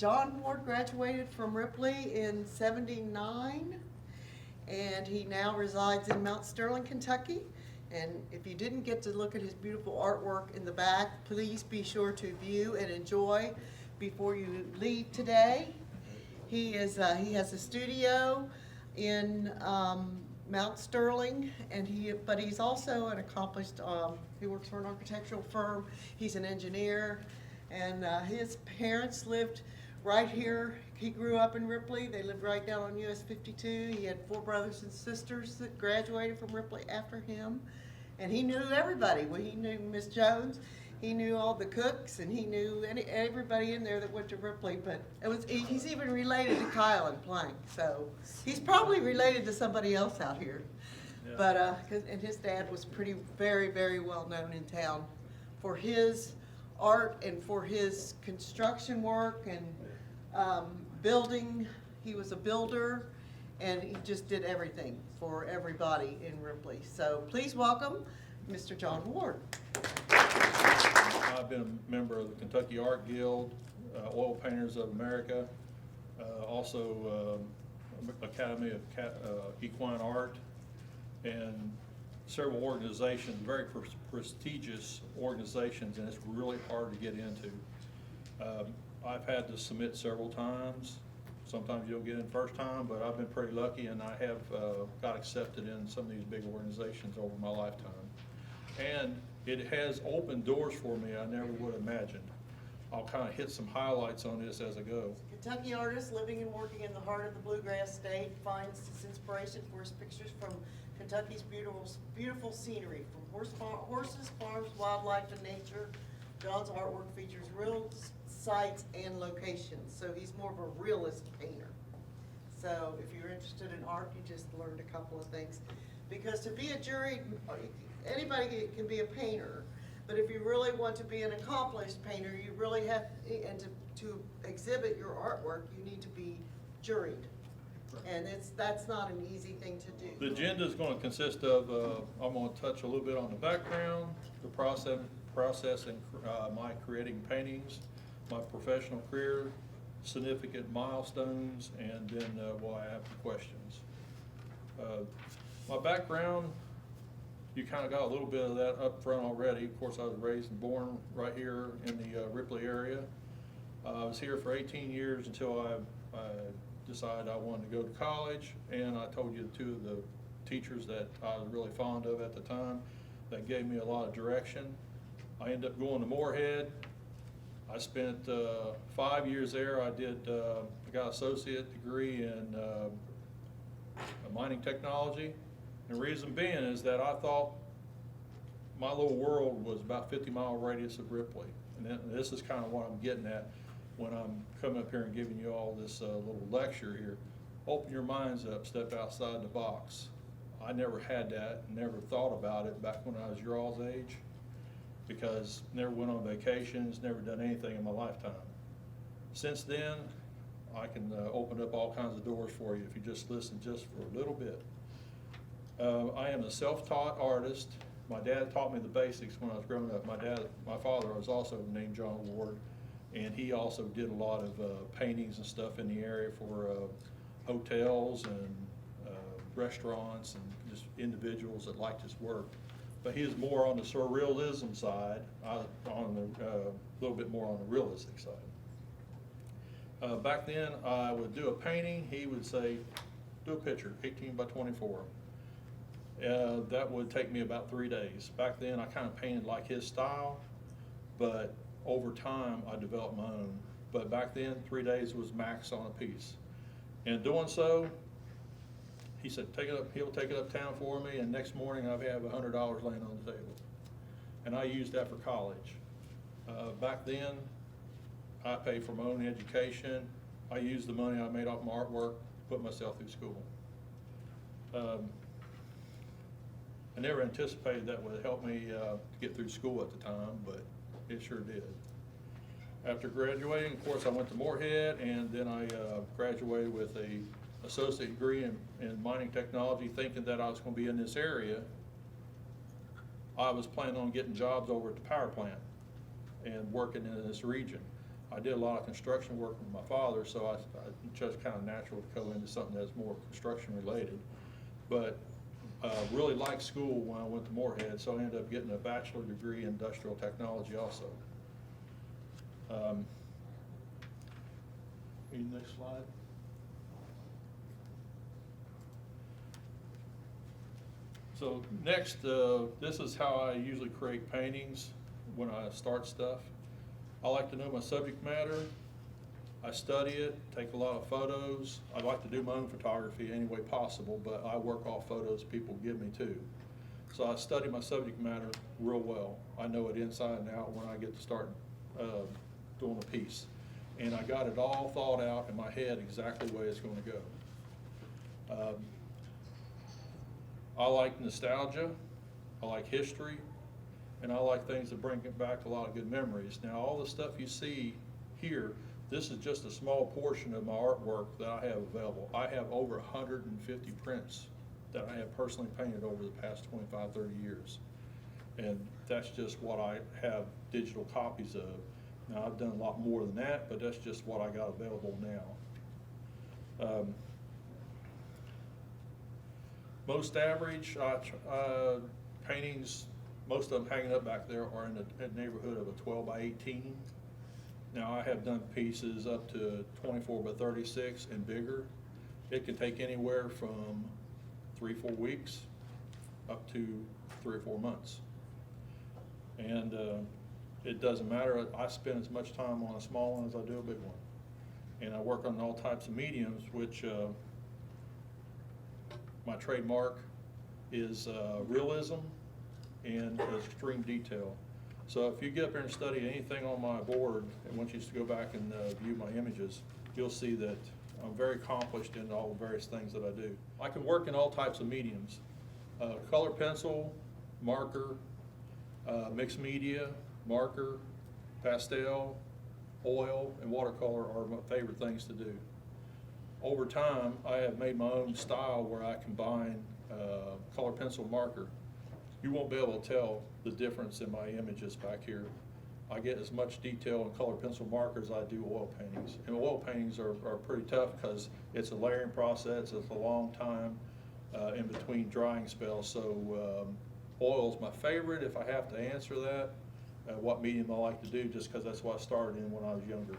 John Ward graduated from Ripley in '79, and he now resides in Mount Sterling, Kentucky. And if you didn't get to look at his beautiful artwork in the back, please be sure to view and enjoy before you leave today. He has a studio in Mount Sterling, and but he's also an accomplished, he works for an architectural firm. He's an engineer, and his parents lived right here. He grew up in Ripley. They lived right down on US 52. He had 4 brothers and sisters that graduated from Ripley after him. And he knew everybody. Well, he knew Miss Jones. He knew all the cooks, and he knew everybody in there that went to Ripley. But he's even related to Kyle and Plank. So he's probably related to somebody else out here. Yeah. But and his dad was very, very well known in town for his art and for his construction work and building. He was a builder, and he just did everything for everybody in Ripley. So please welcome Mr. John Ward. I've been a member of the Kentucky Art Guild, Oil Painters of America, also Academy of Equine Art, and several organizations, very prestigious organizations, and it's really hard to get into. I've had to submit several times. Sometimes you don't get in first time, but I've been pretty lucky, and I have got accepted in some of these big organizations over my lifetime. And it has opened doors for me I never would have imagined. I'll kind of hit some highlights on this as I go. Kentucky artist living and working in the heart of the Bluegrass State finds his inspiration for his pictures from Kentucky's beautiful scenery, from horses, farms, wildlife, and nature. John's artwork features real sites and locations, so he's more of a realist painter. So if you're interested in art, you just learned a couple of things. Because to be a jury, anybody can be a painter, but if you really want to be an accomplished painter, you really have, and to exhibit your artwork, you need to be juried. And that's not an easy thing to do. The agenda is going to consist of, I'm going to touch a little bit on the background, the process in my creating paintings, my professional career, significant milestones, and then we'll have questions. My background, you kind of got a little bit of that up front already. Of course, I was raised and born right here in the Ripley area. I was here for 18 years until I decided I wanted to go to college, and I told you 2 of the teachers that I was really fond of at the time that gave me a lot of direction. I ended up going to Moorhead. I spent 5 years there. I got an associate degree in mining technology. And the reason being is that I thought my little world was about 50-mile radius of Ripley. And this is kind of what I'm getting at when I'm coming up here and giving you all this little lecture here. Open your minds up, step outside the box. I never had that, never thought about it back when I was your all's age, because never went on vacations, never done anything in my lifetime. Since then, I can open up all kinds of doors for you if you just listen just for a little bit. I am a self-taught artist. My dad taught me the basics when I was growing up. My father was also named John Ward, and he also did a lot of paintings and stuff in the area for hotels and restaurants and just individuals that liked his work. But he was more on the surrealism side, on a little bit more on the realistic side. Back then, I would do a painting. He would say, do a picture, 18 by 24. That would take me about 3 days. Back then, I kind of painted like his style, but over time, I developed my own. But back then, 3 days was max on a piece. And doing so, he said, he'll take it uptown for me, and next morning I'd have $100 laying on the table. And I used that for college. Back then, I paid for my own education. I used the money I made off my artwork to put myself through school. I never anticipated that would help me get through school at the time, but it sure did. After graduating, of course, I went to Moorhead, and then I graduated with a associate degree in mining technology, thinking that I was going to be in this area. I was planning on getting jobs over at the power plant and working in this region. I did a lot of construction work with my father, so I just kind of natural to go into something that's more construction related. But really liked school when I went to Moorhead, so I ended up getting a bachelor degree in industrial technology also. Next slide. So next, this is how I usually create paintings when I start stuff. I like to know my subject matter. I study it, take a lot of photos. I like to do my own photography any way possible, but I work off photos people give me too. So I study my subject matter real well. I know it inside and out when I get to start doing a piece. And I got it all thought out in my head exactly the way it's going to go. I like nostalgia, I like history, and I like things that bring back a lot of good memories. Now, all the stuff you see here, this is just a small portion of my artwork that I have available. I have over 150 prints that I have personally painted over the past 25, 30 years. And that's just what I have digital copies of. Now, I've done a lot more than that, but that's just what I got available now. Most average paintings, most of them hanging up back there are in the neighborhood of a 12 by 18. Now, I have done pieces up to 24 by 36 and bigger. It can take anywhere from 3-4 weeks up to 3 or 4 months. And it doesn't matter. I spend as much time on a small one as I do a big one. And I work on all types of mediums, which my trademark is realism and extreme detail. So if you get up there and study anything on my board, and once you go back and view my images, you'll see that I'm very accomplished in all the various things that I do. I can work in all types of mediums. Color pencil, marker, mixed media, marker, pastel, oil, and watercolor are my favorite things to do. Over time, I have made my own style where I combine color pencil marker. You won't be able to tell the difference in my images back here. I get as much detail in color pencil marker as I do oil paintings. And oil paintings are pretty tough because it's a layering process, it's a long time in between drying spells. So oil is my favorite if I have to answer that. What medium I like to do, just because that's what I started in when I was younger.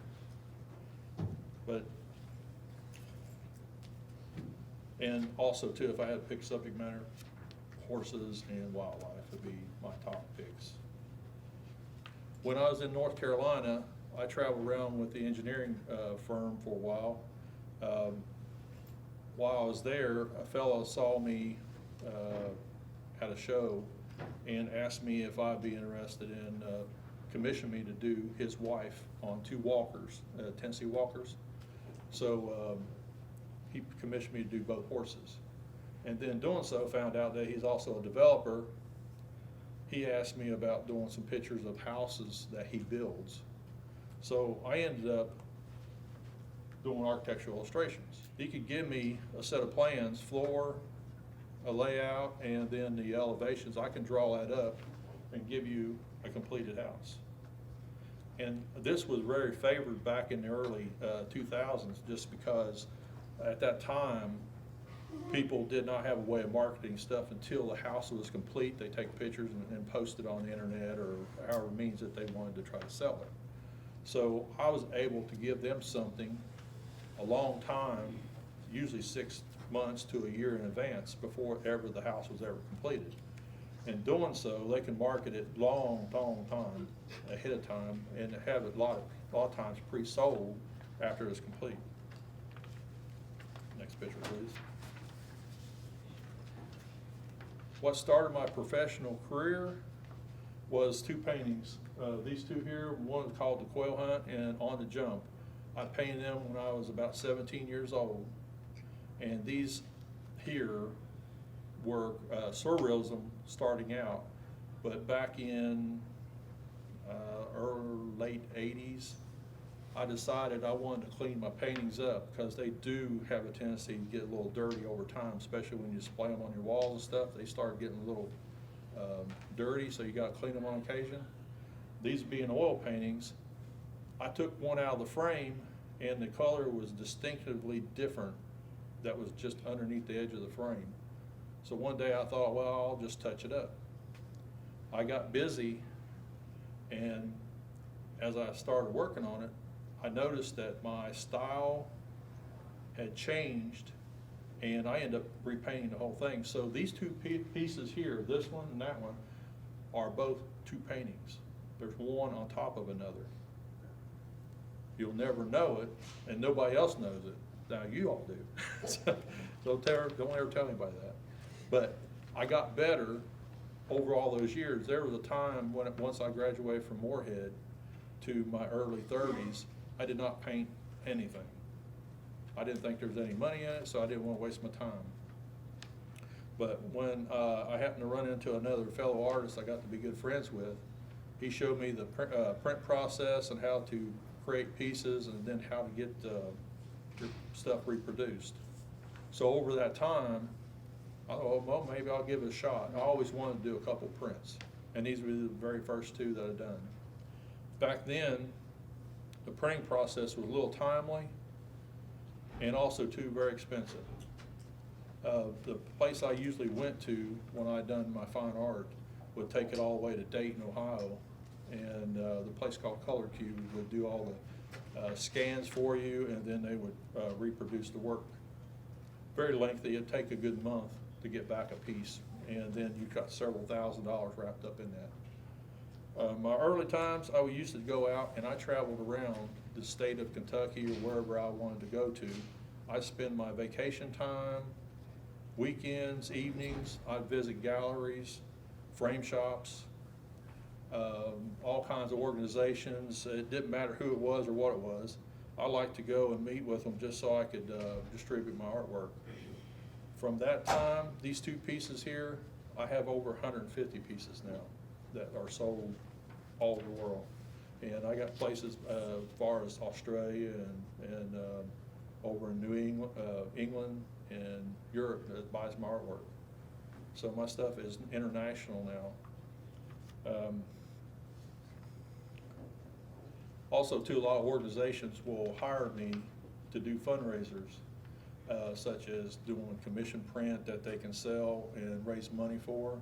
But and also too, if I had to pick subject matter, horses and wildlife would be my top picks. When I was in North Carolina, I traveled around with the engineering firm for a while. While I was there, a fellow saw me at a show and asked me if I'd be interested in commissioning me to do his wife on 2 walkers, Tennessee walkers. So he commissioned me to do both horses. And then doing so, found out that he's also a developer. He asked me about doing some pictures of houses that he builds. So I ended up doing architectural illustrations. He could give me a set of plans, floor, a layout, and then the elevations. I can draw that up and give you a completed house. And this was very favored back in the early 2000s, just because at that time, people did not have a way of marketing stuff until the house was complete. They take pictures and post it on the internet or however means that they wanted to try to sell it. So I was able to give them something a long time, usually 6 months to a year in advance before ever the house was ever completed. In doing so, they can market it long time ahead of time and have it a lot of times pre-sold after it's complete. Next picture, please. What started my professional career was 2 paintings. These 2 here, one is called The Quail Hunt and On the Jump. I painted them when I was about 17 years old. And these here were surrealism starting out, but back in late 80s, I decided I wanted to clean my paintings up because they do have a tendency to get a little dirty over time, especially when you display them on your walls and stuff. They start getting a little dirty, so you got to clean them on occasion. These being oil paintings, I took one out of the frame and the color was distinctively different that was just underneath the edge of the frame. So one day I thought, well, I'll just touch it up. I got busy, and as I started working on it, I noticed that my style had changed, and I ended up repainting the whole thing. So these two pieces here, this one and that one, are both two paintings. There's one on top of another. You'll never know it, and nobody else knows it. Now you all do. So don't ever tell anybody that. But I got better over all those years. There was a time when once I graduated from Moorhead to my early 30s, I did not paint anything. I didn't think there was any money in it, so I didn't want to waste my time. But when I happened to run into another fellow artist I got to be good friends with, he showed me the print process and how to create pieces and then how to get your stuff reproduced. So over that time, I thought, well, maybe I'll give it a shot. I always wanted to do a couple prints, and these were the very first two that I'd done. Back then, the printing process was a little timely and also too very expensive. The place I usually went to when I'd done my fine art would take it all the way to Dayton, Ohio, and the place called Color Cube would do all the scans for you, and then they would reproduce the work. Very lengthy. It'd take a good month to get back a piece, and then you got several $1,000s wrapped up in that. My early times, I used to go out and I traveled around the state of Kentucky or wherever I wanted to go to. I spend my vacation time, weekends, evenings. I'd visit galleries, frame shops, all kinds of organizations. It didn't matter who it was or what it was. I liked to go and meet with them just so I could distribute my artwork. From that time, these two pieces here, I have over 150 pieces now that are sold all over the world. And I got places as far as Australia and over in New England, England and Europe that buys my artwork. So my stuff is international now. Also, too, a lot of organizations will hire me to do fundraisers, such as doing commission print that they can sell and raise money for.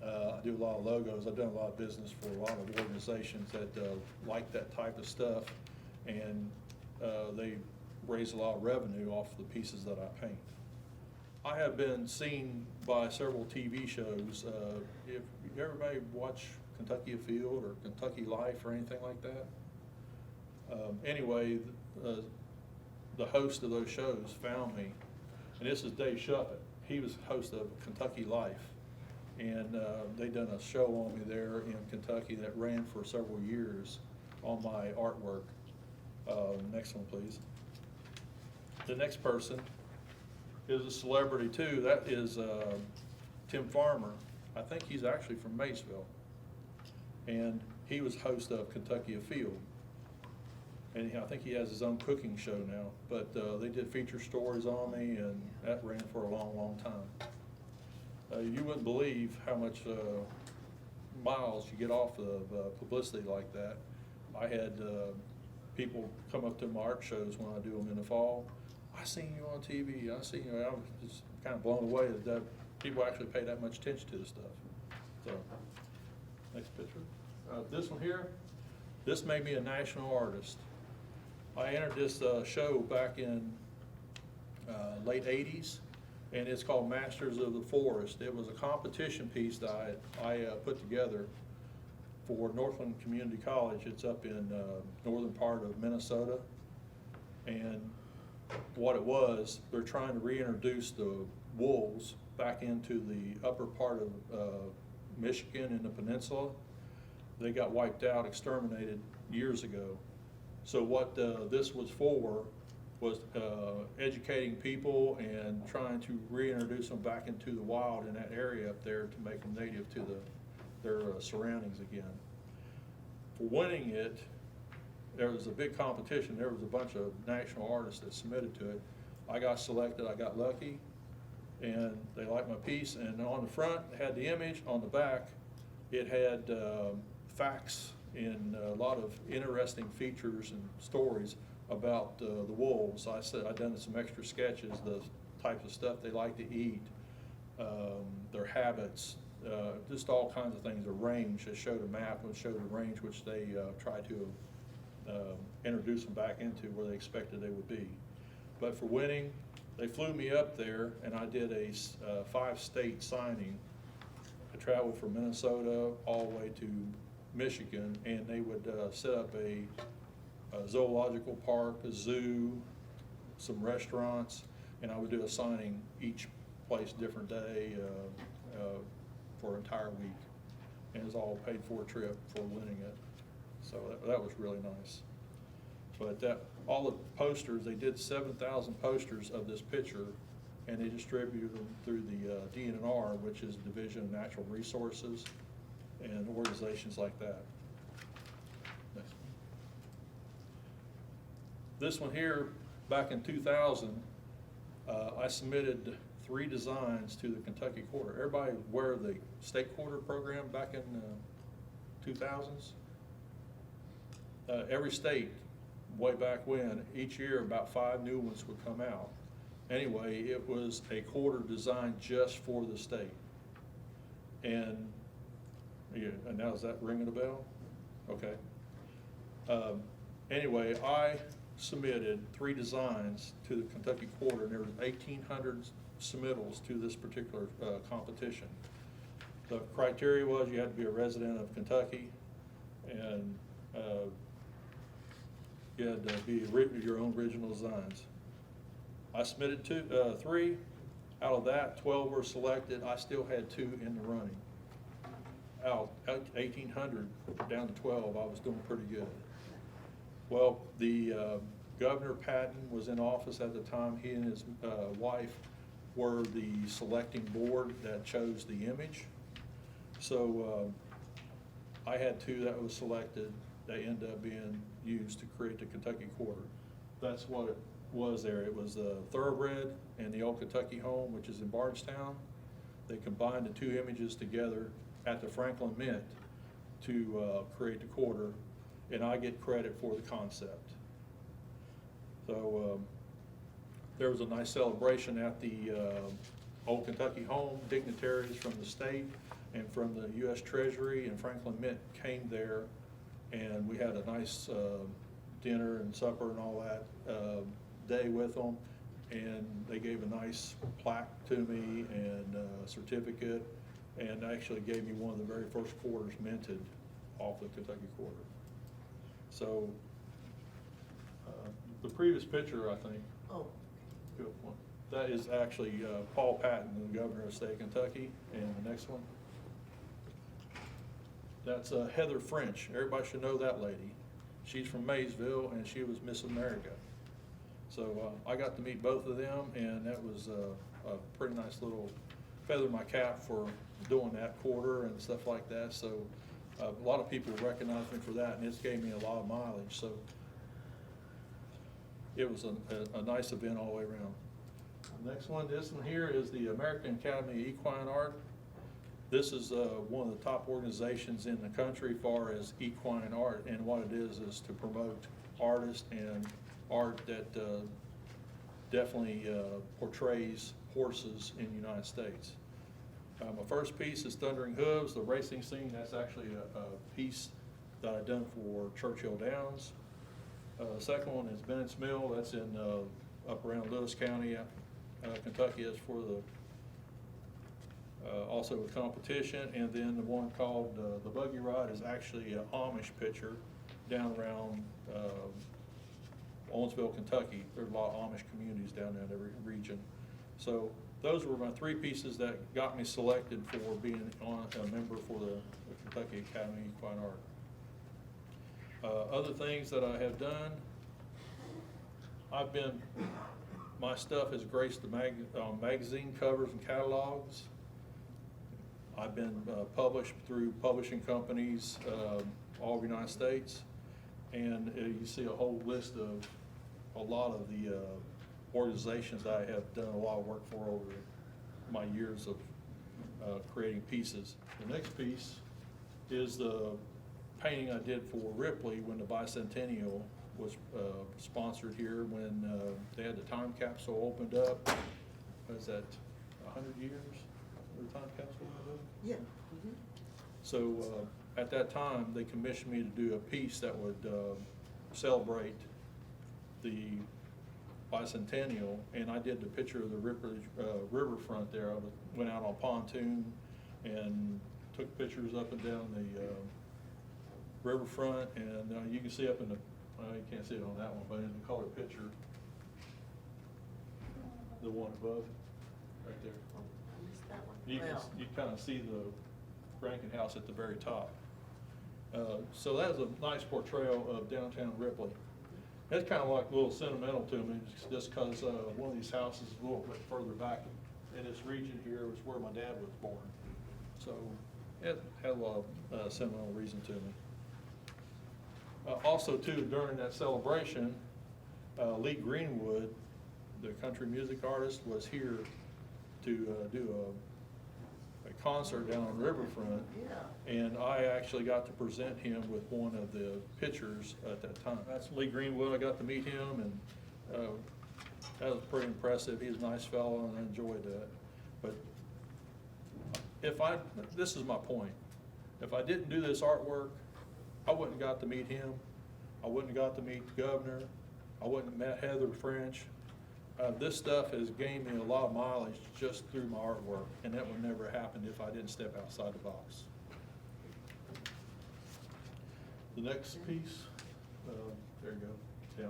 I do a lot of logos. I've done a lot of business for a lot of organizations that like that type of stuff, and they raise a lot of revenue off the pieces that I paint. I have been seen by several TV shows. If everybody watch Kentucky Afield or Kentucky Life or anything like that, anyway, the host of those shows found me, and this is Dave Shuppet. He was host of Kentucky Life, and they done a show on me there in Kentucky that ran for several years on my artwork. Next one, please. The next person is a celebrity too. That is Tim Farmer. I think he's actually from Maysville, and he was host of Kentucky Afield. And I think he has his own cooking show now, but they did feature stories on me, and that ran for a long, long time. You wouldn't believe how much miles you get off of publicity like that. I had people come up to my art shows when I do them in the fall. I seen you on TV. I seen you. I was just kind of blown away that people actually pay that much attention to this stuff. So, next picture. This one here, this made me a national artist. I entered this show back in late 80s, and it's called Masters of the Forest. It was a competition piece that I put together for Northland Community College. It's up in northern part of Minnesota, and what it was, they're trying to reintroduce the wolves back into the upper part of Michigan and the peninsula. They got wiped out, exterminated years ago. So what this was for was educating people and trying to reintroduce them back into the wild in that area up there to make them native to their surroundings again. For winning it, there was a big competition. There was a bunch of national artists that submitted to it. I got selected, I got lucky, and they liked my piece. And on the front, it had the image. On the back, it had facts in a lot of interesting features and stories about the wolves. I said I'd done some extra sketches, the types of stuff they like to eat, their habits, just all kinds of things. The range, they showed a map and showed the range which they tried to introduce them back into where they expected they would be. But for winning, they flew me up there and I did a 5-state signing. I traveled from Minnesota all the way to Michigan, and they would set up a zoological park, a zoo, some restaurants, and I would do a signing each place, different day, for an entire week. And it was all paid for trip for winning it. So that was really nice. But all the posters, they did 7,000 posters of this picture, and they distributed them through the DNR, which is Division of Natural Resources, and organizations like that. Next one. This one here, back in 2000, I submitted 3 designs to the Kentucky Quarter. Everybody aware of the state quarter program back in 2000s? Every state, way back when, each year about 5 new ones would come out. Anyway, it was a quarter designed just for the state. And, yeah, and now is that ringing a bell? Okay. Anyway, I submitted 3 designs to the Kentucky Quarter, and there was 1,800 submittals to this particular competition. The criteria was you had to be a resident of Kentucky, and you had to be your own original designs. I submitted 3. Out of that, 12 were selected. I still had 2 in the running. Out 1,800 down to 12, I was doing pretty good. Well, the Governor Patton was in office at the time. He and his wife were the selecting board that chose the image. So I had 2 that was selected. They ended up being used to create the Kentucky Quarter. That's what it was there. It was the Thoroughbred and the Old Kentucky Home, which is in Bardstown. They combined the 2 images together at the Franklin Mint to create the quarter, and I get credit for the concept. So there was a nice celebration at the Old Kentucky Home. Dignitaries from the state and from the U.S. Treasury and Franklin Mint came there, and we had a nice dinner and supper and all that day with them, and they gave a nice plaque to me and a certificate, and actually gave me one of the very first quarters minted off the Kentucky Quarter. So the previous picture, I think, Oh, good one. That is actually Paul Patton, the governor of the state of Kentucky. And the next one, that's Heather French. Everybody should know that lady. She's from Maysville, and she was Miss America. So I got to meet both of them, and that was a pretty nice little feather in my cap for doing that quarter and stuff like that. So a lot of people recognized me for that, and it gave me a lot of mileage. So it was a nice event all the way around. The next one, this one here is the American Academy of Equine Art. This is one of the top organizations in the country as far as equine art, and what it is to promote artists and art that definitely portrays horses in the United States. My first piece is Thundering Hooves, the racing scene. That's actually a piece that I've done for Churchill Downs. The second one is Bennett's Mill. That's in up around Lewis County, Kentucky. That's for the also a competition. And then the one called the Buggy Ride is actually an Amish picture down around Owensville, Kentucky. There's a lot of Amish communities down there in every region. So those were my 3 pieces that got me selected for being a member for the Kentucky Academy of Equine Art. Other things that I have done, my stuff has graced the magazine covers and catalogs. I've been published through publishing companies all over the United States, and you see a whole list of a lot of the organizations that I have done a lot of work for over my years of creating pieces. The next piece is the painting I did for Ripley when the bicentennial was sponsored here, when they had the time capsule opened up. Was that 100 years, the time capsule opened up? Yeah. So at that time, they commissioned me to do a piece that would celebrate the bicentennial, and I did the picture of the riverfront there. I went out on pontoon and took pictures up and down the riverfront, and you can see up in the, you can't see it on that one, but in the color picture, the one above, right there. I missed that one. You can, Well, you kind of see the Franken House at the very top. So that was a nice portrayal of downtown Ripley. It's kind of like a little sentimental to me, just because one of these houses is a little bit further back in this region here was where my dad was born. So it had a lot of sentimental reason to me. Also too, during that celebration, Lee Greenwood, the country music artist, was here to do a concert down on the riverfront. yeah. And I actually got to present him with one of the pictures at that time. That's Lee Greenwood. I got to meet him, and that was pretty impressive. He's a nice fellow, and I enjoyed that. But this is my point. If I didn't do this artwork, I wouldn't have got to meet him. I wouldn't have got to meet the governor. I wouldn't have met Heather French. This stuff has gained me a lot of mileage just through my artwork, and that would never happen if I didn't step outside the box. The next piece, there you go,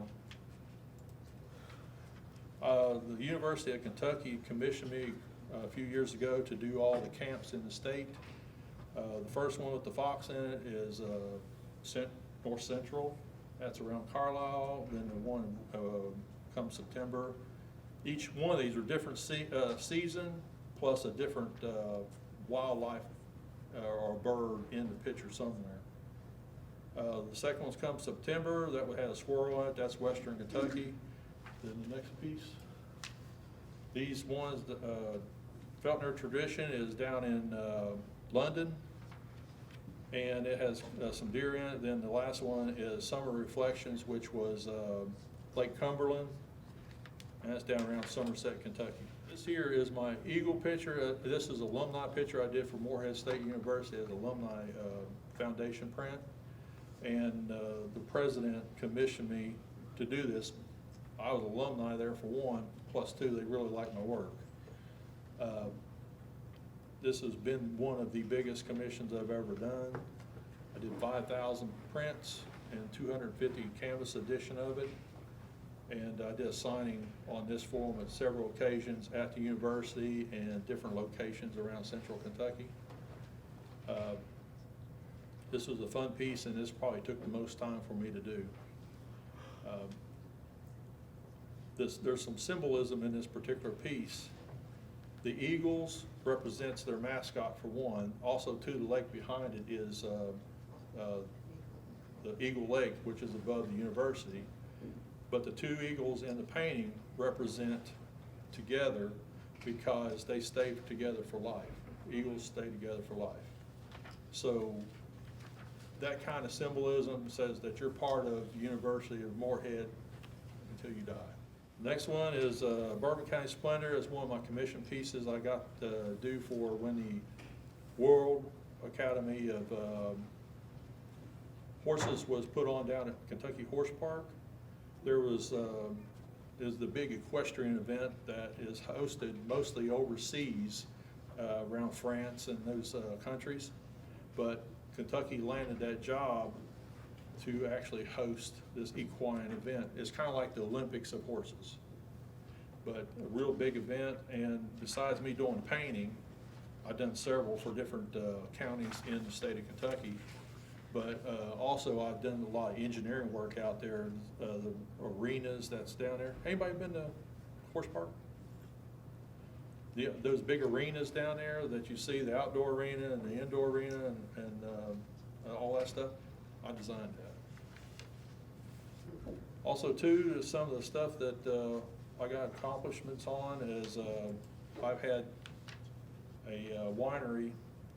down. The University of Kentucky commissioned me a few years ago to do all the camps in the state. The first one with the fox in it is North Central. That's around Carlisle. Then the one come September. Each one of these are different season, plus a different wildlife or bird in the picture somewhere. The second one's come September. That one had a squirrel in it. That's Western Kentucky. Then the next piece. These ones, Feltner Tradition is down in London, and it has some deer in it. Then the last one is Summer Reflections, which was Lake Cumberland, and that's down around Somerset, Kentucky. This here is my eagle picture. This is an alumni picture I did for Morehead State University as alumni foundation print, and the president commissioned me to do this. I was alumni there for one, plus two, they really liked my work. This has been one of the biggest commissions I've ever done. I did 5,000 prints and 250 canvas edition of it. And I did a signing on this form at several occasions at the university and different locations around central Kentucky. This was a fun piece, and this probably took the most time for me to do. There's some symbolism in this particular piece. The eagles represents their mascot for one. Also, too, the lake behind it is the Eagle Lake, which is above the university. But the two eagles in the painting represent together because they stay together for life. Eagles stay together for life. So that kind of symbolism says that you're part of the University of Morehead until you die. Next one is Bourbon County Splendor. It's one of my commission pieces I got to do for when the World Academy of Horses was put on down at Kentucky Horse Park. There was is the big equestrian event that is hosted mostly overseas, around France and those countries. But Kentucky landed that job to actually host this equine event. It's kind of like the Olympics of horses, but a real big event. And besides me doing painting, I've done several for different counties in the state of Kentucky. But also I've done a lot of engineering work out there, the arenas that's down there. Anybody been to Horse Park? Those big arenas down there that you see, the outdoor arena and the indoor arena and all that stuff, I designed that. Also too, some of the stuff that I got accomplishments on is I've had a winery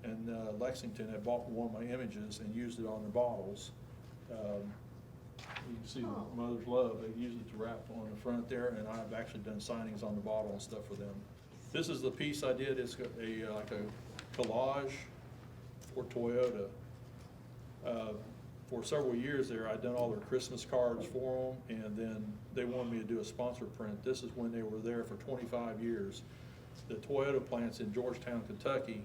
and Lexington had bought one of my images and used it on their bottles. You can see Oh. Mother's Love, they use it to wrap on the front there, and I've actually done signings on the bottle and stuff for them. This is the piece I did, it's like a collage for Toyota. For several years there, I'd done all their Christmas cards for them, and then they wanted me to do a sponsor print. This is when they were there for 25 years. The Toyota plant's in Georgetown, Kentucky,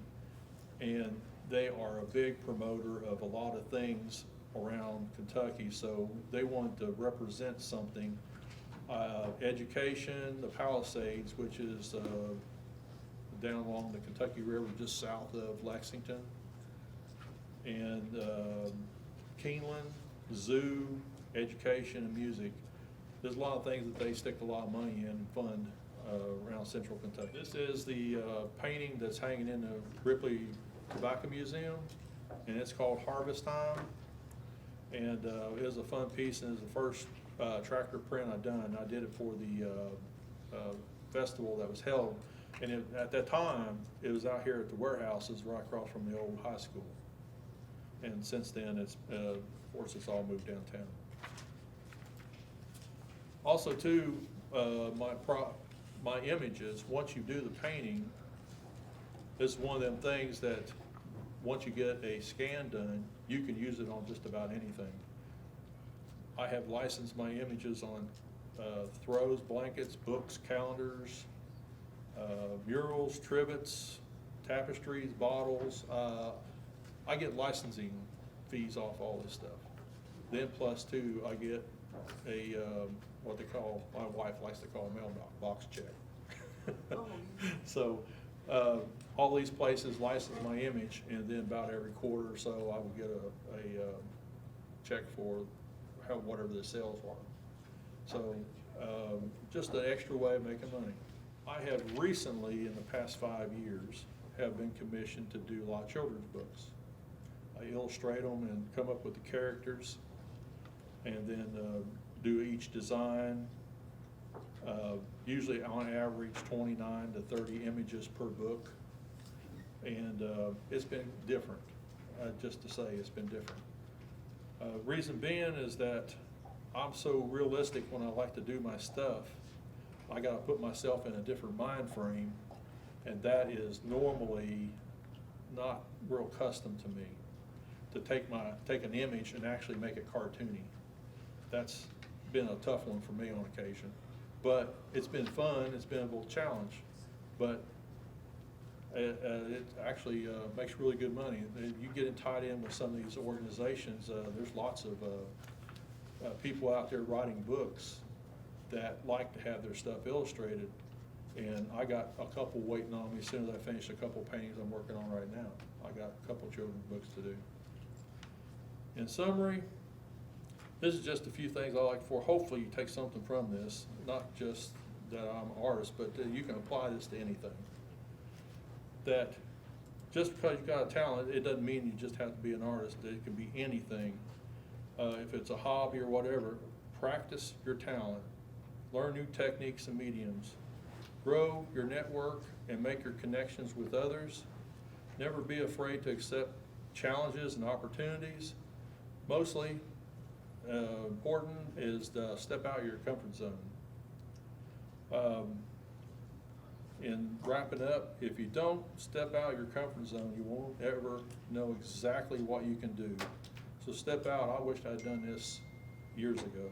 and they are a big promoter of a lot of things around Kentucky, so they wanted to represent something. Education, the Palisades, which is down along the Kentucky River just south of Lexington, and Keeneland, zoo, education, and music. There's a lot of things that they stick a lot of money in and fund around central Kentucky. This is the painting that's hanging in the Ripley Tobacco Museum, and it's called Harvest Time. And it was a fun piece, and it was the first tractor print I'd done. I did it for the festival that was held, and at that time, it was out here at the warehouses right across from the old high school. And since then, it's, of course, it's all moved downtown. Also too, my images, once you do the painting, is one of them things that, once you get a scan done, you can use it on just about anything. I have licensed my images on throws, blankets, books, calendars, murals, trivets, tapestries, bottles. I get licensing fees off all this stuff. Then plus two, I get a, what they call, my wife likes to call a mailbox check. Oh. So, all these places license my image, and then about every quarter or so, I will get a check for whatever the sales are. So, just an extra way of making money. I have recently, in the past 5 years, have been commissioned to do a lot of children's books. I illustrate them and come up with the characters, and then do each design. Usually on average 29 to 30 images per book, and it's been different. Just to say, it's been different. Reason being is that I'm so realistic when I like to do my stuff. I got to put myself in a different mind frame, and that is normally not real custom to me. To take an image and actually make it cartoony. That's been a tough one for me on occasion. But it's been fun, it's been a little challenge, but it actually makes really good money. You get tied in with some of these organizations, there's lots of people out there writing books that like to have their stuff illustrated, and I got a couple waiting on me as soon as I finish a couple paintings I'm working on right now. I got a couple children's books to do. In summary, this is just a few things I like for. Hopefully you take something from this, not just that I'm an artist, but that you can apply this to anything. That just because you got a talent, it doesn't mean you just have to be an artist. It can be anything. If it's a hobby or whatever, practice your talent. Learn new techniques and mediums. Grow your network and make your connections with others. Never be afraid to accept challenges and opportunities. Mostly important is to step out of your comfort zone. In wrapping up, if you don't step out of your comfort zone, you won't ever know exactly what you can do. So step out. I wished I'd done this years ago.